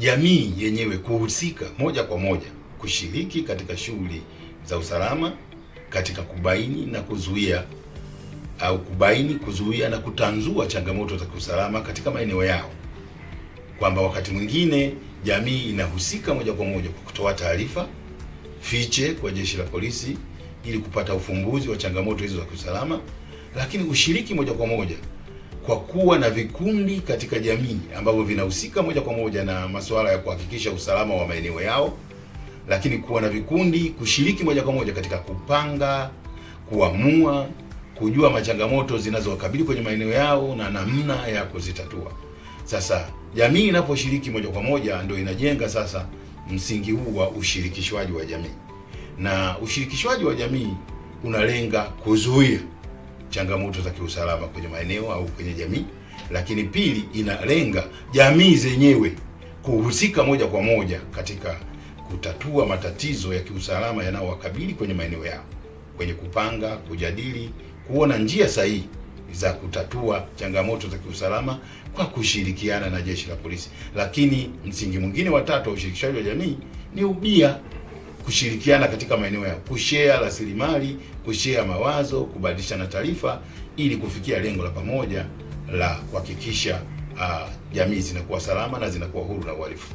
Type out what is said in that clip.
jamii yenyewe kuhusika moja kwa moja kushiriki katika shughuli za usalama katika kubaini na kuzuia na kutanzua changamoto za kiusalama katika maeneo yao, kwamba wakati mwingine jamii inahusika moja kwa moja kwa kutoa taarifa fiche kwa jeshi la polisi ili kupata ufumbuzi wa changamoto hizo za kiusalama, lakini ushiriki moja kwa moja kwa kuwa na vikundi katika jamii ambavyo vinahusika moja kwa moja na masuala ya kuhakikisha usalama wa maeneo yao, lakini kuwa na vikundi kushiriki moja kwa moja katika kupanga, kuamua, kujua machangamoto zinazowakabili kwenye maeneo yao na namna ya kuzitatua. Sasa jamii inaposhiriki moja kwa moja ndio inajenga sasa msingi huu wa ushirikishwaji wa jamii, na ushirikishwaji wa jamii unalenga kuzuia changamoto za kiusalama kwenye maeneo au kwenye jamii, lakini pili inalenga jamii zenyewe kuhusika moja kwa moja katika kutatua matatizo ya kiusalama yanayowakabili kwenye maeneo yao, kwenye kupanga, kujadili, kuona njia sahihi za kutatua changamoto za kiusalama kwa kushirikiana na jeshi la polisi. Lakini msingi mwingine wa tatu wa ushirikishaji wa jamii ni ubia, kushirikiana katika maeneo yao, kushare rasilimali, kushare mawazo, kubadilishana taarifa ili kufikia lengo la pamoja la kuhakikisha jamii zinakuwa salama na zinakuwa huru na uhalifu.